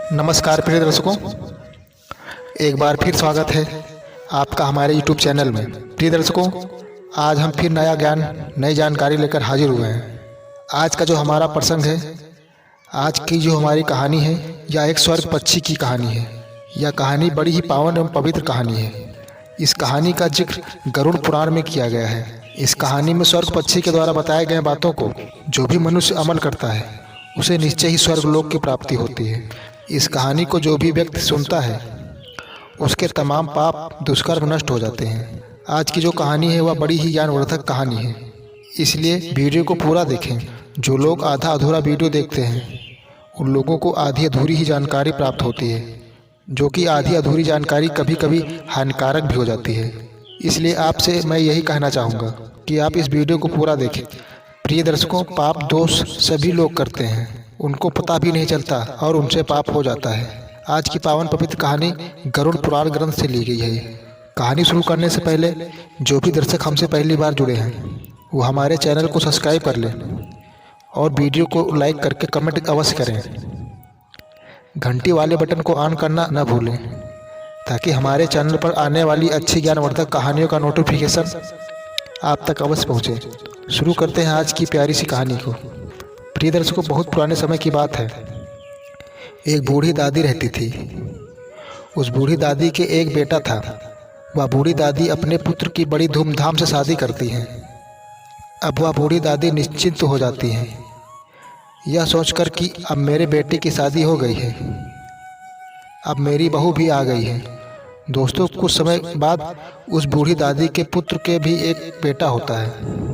नमस्कार प्रिय दर्शकों, एक बार फिर स्वागत है आपका हमारे YouTube चैनल में। प्रिय दर्शकों, आज हम फिर नया ज्ञान नई जानकारी लेकर हाजिर हुए हैं। आज का जो हमारा प्रसंग है, आज की जो हमारी कहानी है, यह एक स्वर्ग पक्षी की कहानी है। यह कहानी बड़ी ही पावन एवं पवित्र कहानी है। इस कहानी का जिक्र गरुड़ पुराण में किया गया है। इस कहानी में स्वर्ग पक्षी के द्वारा बताए गए बातों को जो भी मनुष्य अमल करता है उसे निश्चय ही स्वर्गलोक की प्राप्ति होती है। इस कहानी को जो भी व्यक्ति सुनता है उसके तमाम पाप दुष्कर्म नष्ट हो जाते हैं। आज की जो कहानी है वह बड़ी ही ज्ञानवर्धक कहानी है, इसलिए वीडियो को पूरा देखें। जो लोग आधा अधूरा वीडियो देखते हैं उन लोगों को आधी अधूरी ही जानकारी प्राप्त होती है, जो कि आधी अधूरी जानकारी कभी कभी हानिकारक भी हो जाती है। इसलिए आपसे मैं यही कहना चाहूँगा कि आप इस वीडियो को पूरा देखें। प्रिय दर्शकों, पाप दोष सभी लोग करते हैं, उनको पता भी नहीं चलता और उनसे पाप हो जाता है। आज की पावन पवित्र कहानी गरुड़ पुराण ग्रंथ से ली गई है। कहानी शुरू करने से पहले जो भी दर्शक हमसे पहली बार जुड़े हैं वो हमारे चैनल को सब्सक्राइब कर लें और वीडियो को लाइक करके कमेंट अवश्य करें। घंटी वाले बटन को ऑन करना न भूलें ताकि हमारे चैनल पर आने वाली अच्छी ज्ञानवर्धक कहानियों का नोटिफिकेशन आप तक अवश्य पहुँचे। शुरू करते हैं आज की प्यारी सी कहानी को। प्रिय दर्शकों, बहुत पुराने समय की बात है। एक बूढ़ी दादी रहती थी। उस बूढ़ी दादी के एक बेटा था। वह बूढ़ी दादी अपने पुत्र की बड़ी धूमधाम से शादी करती हैं। अब वह बूढ़ी दादी निश्चिंत हो जाती हैं, यह सोचकर कि अब मेरे बेटे की शादी हो गई है, अब मेरी बहू भी आ गई है। दोस्तों, कुछ समय बाद उस बूढ़ी दादी के पुत्र के भी एक बेटा होता है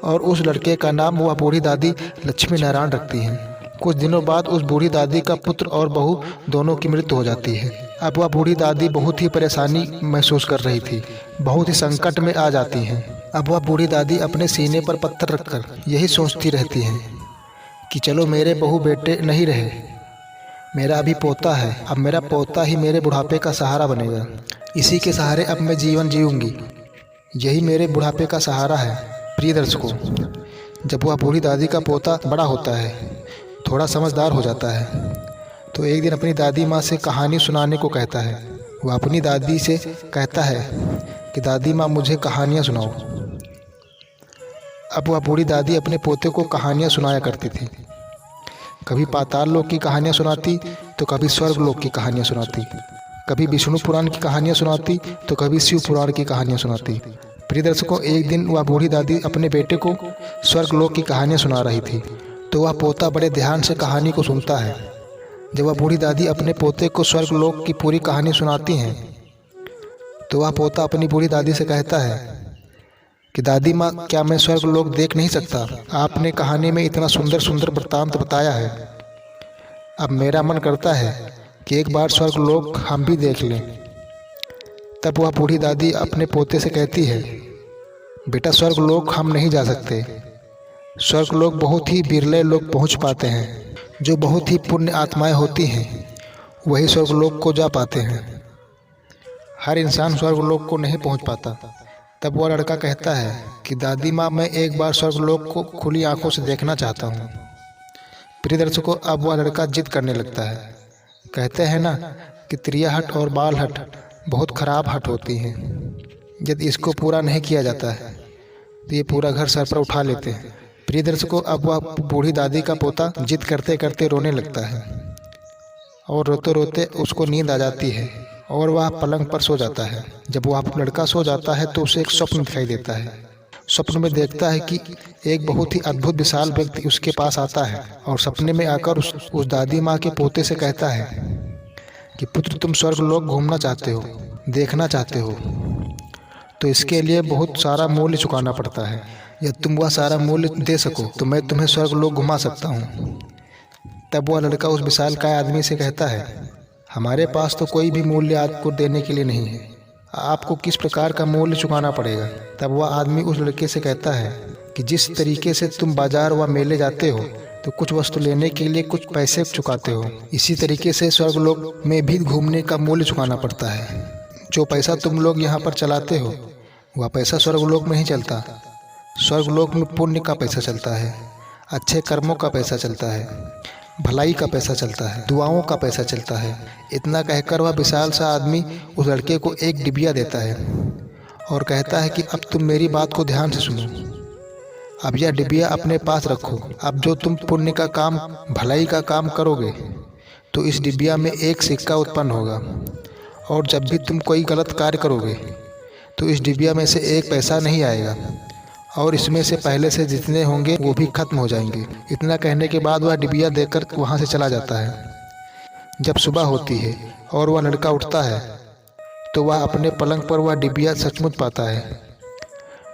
और उस लड़के का नाम वह बूढ़ी दादी लक्ष्मी नारायण रखती हैं। कुछ दिनों बाद उस बूढ़ी दादी का पुत्र और बहू दोनों की मृत्यु हो जाती है। अब वह बूढ़ी दादी बहुत ही परेशानी महसूस कर रही थी, बहुत ही संकट में आ जाती हैं। अब वह बूढ़ी दादी अपने सीने पर पत्थर रखकर यही सोचती रहती हैं कि चलो मेरे बहू बेटे नहीं रहे, मेरा अभी पोता है, अब मेरा पोता ही मेरे बुढ़ापे का सहारा बनेगा। इसी के सहारे अब मैं जीवन जीऊँगी, यही मेरे बुढ़ापे का सहारा है। प्रिय दर्शकों, जब वह बूढ़ी दादी का पोता बड़ा होता है, थोड़ा समझदार हो जाता है, तो एक दिन अपनी दादी माँ से कहानी सुनाने को कहता है। वह अपनी दादी से कहता है कि दादी माँ, मुझे कहानियाँ सुनाओ। अब वह बूढ़ी दादी अपने पोते को कहानियाँ सुनाया करती थी। कभी पाताल लोक की कहानियाँ सुनाती तो कभी स्वर्ग लोक की कहानियाँ सुनाती, कभी विष्णु पुराण की कहानियाँ सुनाती तो कभी शिव पुराण की कहानियाँ सुनाती। प्रिय दर्शकों, एक दिन वह बूढ़ी दादी अपने बेटे को स्वर्ग लोक की कहानियाँ सुना रही थी, तो वह पोता बड़े ध्यान से कहानी को सुनता है। जब वह बूढ़ी दादी अपने पोते को स्वर्ग लोक की पूरी कहानी सुनाती हैं तो वह पोता अपनी बूढ़ी दादी से कहता है कि दादी माँ, क्या मैं स्वर्ग लोक देख नहीं सकता? आपने कहानी में इतना सुंदर सुंदर वृत्तांत बताया है, अब मेरा मन करता है कि एक बार स्वर्ग लोक हम भी देख लें। तब वह बूढ़ी दादी अपने पोते से कहती है, बेटा, स्वर्ग लोक हम नहीं जा सकते। स्वर्ग लोक बहुत ही बिरले लोग पहुंच पाते हैं। जो बहुत ही पुण्य आत्माएं होती हैं वही स्वर्ग लोक को जा पाते हैं। हर इंसान स्वर्ग लोक को नहीं पहुंच पाता। तब वह लड़का कहता है कि दादी माँ, मैं एक बार स्वर्ग लोक को खुली आंखों से देखना चाहता हूँ। प्रिय दर्शकों, अब वह लड़का जिद करने लगता है। कहते हैं ना कि त्रिया हट और बाल हट बहुत खराब हट होती हैं। यदि इसको पूरा नहीं किया जाता है तो ये पूरा घर सर पर उठा लेते हैं। प्रिय दर्शकों, अब वह बूढ़ी दादी का पोता जिद करते करते रोने लगता है और रोते रोते उसको नींद आ जाती है और वह पलंग पर सो जाता है। जब वह लड़का सो जाता है तो उसे एक स्वप्न दिखाई देता है। स्वप्न में देखता है कि एक बहुत ही अद्भुत विशाल व्यक्ति उसके पास आता है और सपने में आकर उस दादी माँ के पोते से कहता है कि पुत्र, तुम स्वर्ग लोक घूमना चाहते हो, देखना चाहते हो, तो इसके लिए बहुत सारा मूल्य चुकाना पड़ता है। यदि तुम वह सारा मूल्य दे सको तो मैं तुम्हें स्वर्ग लोक घुमा सकता हूँ। तब वह लड़का उस विशालकाय आदमी से कहता है, हमारे पास तो कोई भी मूल्य आपको देने के लिए नहीं है, आपको किस प्रकार का मूल्य चुकाना पड़ेगा? तब वह आदमी उस लड़के से कहता है कि जिस तरीके से तुम बाजार व मेले जाते हो तो कुछ वस्तु लेने के लिए कुछ पैसे चुकाते हो, इसी तरीके से स्वर्ग लोक में भी घूमने का मूल्य चुकाना पड़ता है। जो पैसा तुम लोग यहाँ पर चलाते हो वह पैसा स्वर्ग लोक में ही चलता। स्वर्ग लोक में पुण्य का पैसा चलता है, अच्छे कर्मों का पैसा चलता है। भलाई का पैसा चलता है, दुआओं का पैसा चलता है। इतना कहकर वह विशाल सा आदमी उस लड़के को एक डिबिया देता है और कहता है कि अब तुम मेरी बात को ध्यान से सुनो। अब यह डिबिया अपने पास रखो। अब जो तुम पुण्य का काम, भलाई का काम करोगे तो इस डिबिया में एक सिक्का उत्पन्न होगा, और जब भी तुम कोई गलत कार्य करोगे तो इस डिबिया में से एक पैसा नहीं आएगा, और इसमें से पहले से जितने होंगे वो भी खत्म हो जाएंगे। इतना कहने के बाद वह डिबिया देकर वहाँ से चला जाता है। जब सुबह होती है और वह लड़का उठता है तो वह अपने पलंग पर वह डिबिया सचमुच पाता है।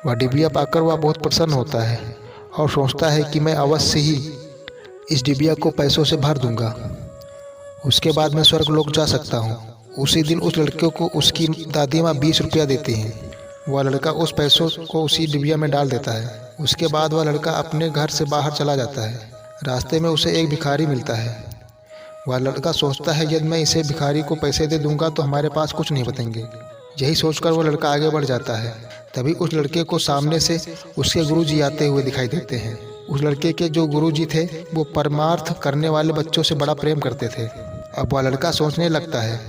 वह डिबिया पाकर वह बहुत प्रसन्न होता है और सोचता है कि मैं अवश्य ही इस डिबिया को पैसों से भर दूंगा, उसके बाद मैं स्वर्गलोक जा सकता हूँ। उसी दिन उस लड़के को उसकी दादी माँ 20 रुपया देती हैं। वह लड़का उस पैसों को उसी डिबिया में डाल देता है। उसके बाद वह लड़का अपने घर से बाहर चला जाता है। रास्ते में उसे एक भिखारी मिलता है। वह लड़का सोचता है यदि मैं इसे भिखारी को पैसे दे दूंगा तो हमारे पास कुछ नहीं बचेंगे। यही सोचकर वह लड़का आगे बढ़ जाता है। तभी उस लड़के को सामने से उसके गुरुजी आते हुए दिखाई देते हैं। उस लड़के के जो गुरुजी थे वो परमार्थ करने वाले बच्चों से बड़ा प्रेम करते थे। अब वह लड़का सोचने लगता है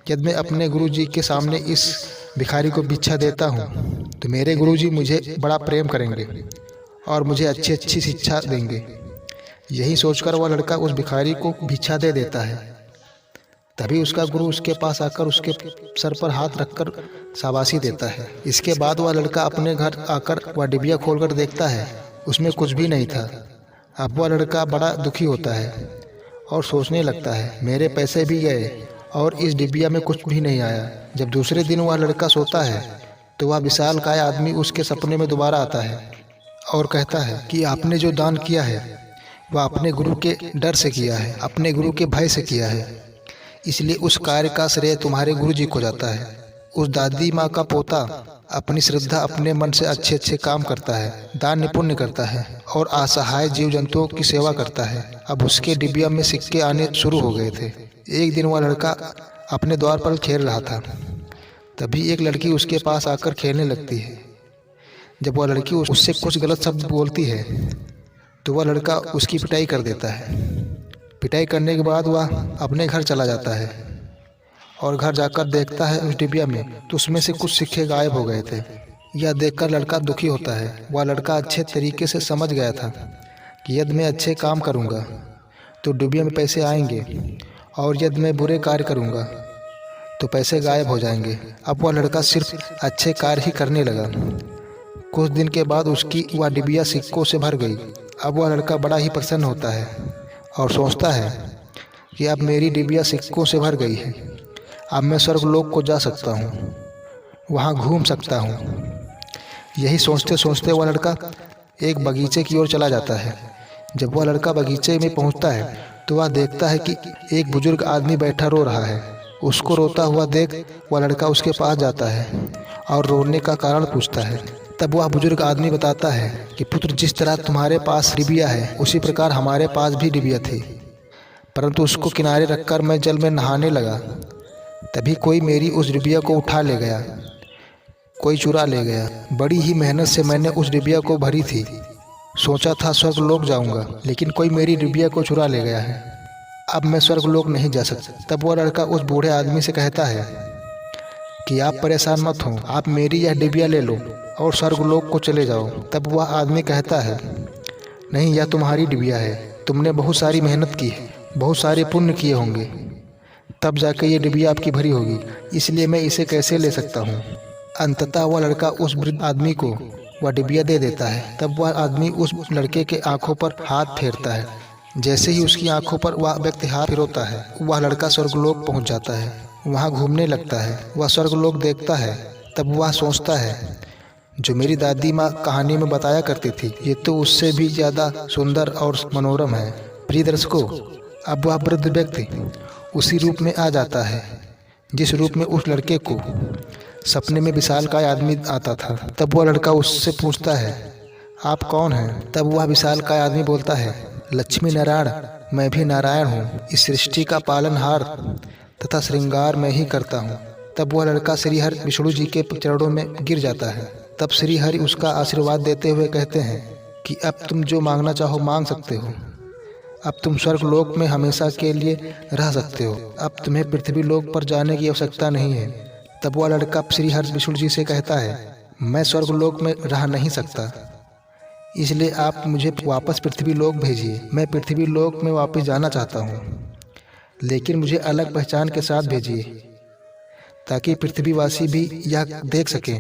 यदि मैं अपने गुरुजी के सामने इस भिखारी को भिक्षा देता हूँ तो मेरे गुरुजी मुझे बड़ा प्रेम करेंगे और मुझे अच्छी अच्छी शिक्षा देंगे। यही सोचकर वह लड़का उस भिखारी को भिक्षा दे देता है। तभी उसका गुरु उसके पास आकर उसके सर पर हाथ रखकर शाबाशी देता है। इसके बाद वह लड़का अपने घर आकर वह डिबिया खोलकर देखता है, उसमें कुछ भी नहीं था। अब वह लड़का बड़ा दुखी होता है और सोचने लगता है मेरे पैसे भी गए और इस डिबिया में कुछ भी नहीं आया। जब दूसरे दिन वह लड़का सोता है तो वह विशालकाय आदमी उसके सपने में दोबारा आता है और कहता है कि आपने जो दान किया है वह अपने गुरु के डर से किया है, अपने गुरु के भय से किया है, इसलिए उस कार्य का श्रेय तुम्हारे गुरु जी को जाता है। उस दादी माँ का पोता अपनी श्रद्धा अपने मन से अच्छे अच्छे काम करता है, दान पुण्य करता है और असहाय जीव जंतुओं की सेवा करता है। अब उसके डिबिया में सिक्के आने शुरू हो गए थे। एक दिन वह लड़का अपने द्वार पर खेल रहा था। तभी एक लड़की उसके पास आकर खेलने लगती है। जब वह लड़की उससे कुछ गलत शब्द बोलती है तो वह लड़का उसकी पिटाई कर देता है। पिटाई करने के बाद वह अपने घर चला जाता है और घर जाकर देखता है उस डिबिया में तो उसमें से कुछ सिक्के गायब हो गए थे। यह देखकर लड़का दुखी होता है। वह लड़का अच्छे तरीके से समझ गया था कि यदि मैं अच्छे काम करूँगा तो डिबिया में पैसे आएंगे और यदि मैं बुरे कार्य करूँगा तो पैसे गायब हो जाएंगे। अब वह लड़का सिर्फ अच्छे कार्य ही करने लगा। कुछ दिन के बाद उसकी वह डिबिया सिक्कों से भर गई। अब वह लड़का बड़ा ही प्रसन्न होता है और सोचता है कि अब मेरी डिबिया सिक्कों से भर गई है, अब मैं स्वर्गलोक को जा सकता हूँ, वहाँ घूम सकता हूँ। यही सोचते सोचते वह लड़का एक बगीचे की ओर चला जाता है। जब वह लड़का बगीचे में पहुँचता है तो वह देखता है कि एक बुजुर्ग आदमी बैठा रो रहा है। उसको रोता हुआ देख वह लड़का उसके पास जाता है और रोने का कारण पूछता है। तब वह बुजुर्ग आदमी बताता है कि पुत्र, जिस तरह तुम्हारे पास डिबिया है उसी प्रकार हमारे पास भी डिबिया थी, परंतु उसको किनारे रखकर मैं जल में नहाने लगा। तभी कोई मेरी उस डिबिया को उठा ले गया, कोई चुरा ले गया। बड़ी ही मेहनत से मैंने उस डिबिया को भरी थी। सोचा था स्वर्गलोक जाऊंगा, लेकिन कोई मेरी डिबिया को चुरा ले गया है। अब मैं स्वर्गलोक नहीं जा सकता। तब वह लड़का उस बूढ़े आदमी से कहता है कि आप परेशान मत हो, आप मेरी यह डिबिया ले लो और स्वर्गलोक को चले जाओ। तब वह आदमी कहता है, नहीं, यह तुम्हारी डिबिया है, तुमने बहुत सारी मेहनत की है, बहुत सारे पुण्य किए होंगे, तब जाकर ये डिबिया आपकी भरी होगी, इसलिए मैं इसे कैसे ले सकता हूँ। अंततः वह लड़का उस वृद्ध आदमी को वह डिबिया दे देता है। तब वह आदमी उस लड़के के आंखों पर हाथ फेरता है। जैसे ही उसकी आंखों पर वह व्यक्ति हाथ फिरोता है, वह लड़का स्वर्गलोक पहुँच जाता है, वहाँ घूमने लगता है। वह स्वर्गलोक देखता है। तब वह सोचता है, जो मेरी दादी माँ कहानी में बताया करती थी, ये तो उससे भी ज़्यादा सुंदर और मनोरम है। प्रिय दर्शकों, अब वह वृद्ध व्यक्ति उसी रूप में आ जाता है जिस रूप में उस लड़के को सपने में विशालकाय आदमी आता था। तब वह लड़का उससे पूछता है, आप कौन हैं? तब वह विशालकाय आदमी बोलता है, लक्ष्मी नारायण, मैं भी नारायण हूँ। इस सृष्टि का पालनहार तथा श्रृंगार मैं ही करता हूँ। तब वह लड़का श्रीहरि विष्णु जी के चरणों में गिर जाता है। तब श्रीहरि उसका आशीर्वाद देते हुए कहते हैं कि अब तुम जो मांगना चाहो मांग सकते हो। अब तुम स्वर्ग लोक में हमेशा के लिए रह सकते हो। अब तुम्हें पृथ्वी लोक पर जाने की आवश्यकता नहीं है। तब वह लड़का श्री हर्ष विष्णु जी से कहता है, मैं स्वर्ग लोक में रह नहीं सकता, इसलिए आप मुझे वापस पृथ्वी लोक भेजिए। मैं पृथ्वी लोक में वापस जाना चाहता हूँ, लेकिन मुझे अलग पहचान के साथ भेजिए, ताकि पृथ्वीवासी भी यह देख सकें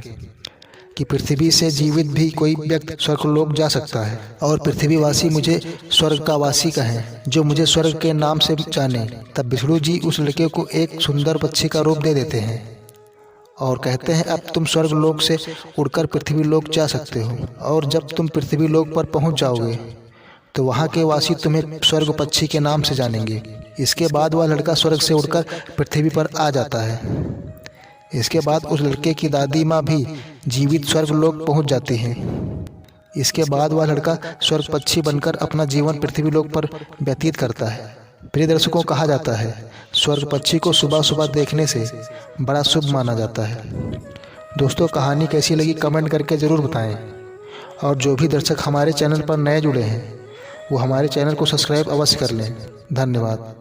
कि पृथ्वी से जीवित भी कोई व्यक्ति स्वर्गलोक जा सकता है, और पृथ्वीवासी मुझे स्वर्ग का वासी कहें, जो मुझे स्वर्ग के नाम से जाने। तब विष्णु जी उस लड़के को एक सुंदर पक्षी का रूप दे देते हैं और कहते हैं, अब तुम स्वर्ग लोक से उड़कर पृथ्वी लोक जा सकते हो, और जब तुम पृथ्वी लोक पर पहुंच जाओगे तो वहां के वासी तुम्हें स्वर्ग पक्षी के नाम से जानेंगे। इसके बाद वह लड़का स्वर्ग से उड़कर पृथ्वी पर आ जाता है। इसके बाद उस लड़के की दादी माँ भी जीवित स्वर्ग लोक पहुँच जाती हैं। इसके बाद वह लड़का स्वर्ग पक्षी बनकर अपना जीवन पृथ्वी लोक पर व्यतीत करता है। प्रिय दर्शकों, कहा जाता है स्वर्ग पक्षी को सुबह सुबह देखने से बड़ा शुभ माना जाता है। दोस्तों, कहानी कैसी लगी कमेंट करके ज़रूर बताएं, और जो भी दर्शक हमारे चैनल पर नए जुड़े हैं वो हमारे चैनल को सब्सक्राइब अवश्य कर लें। धन्यवाद।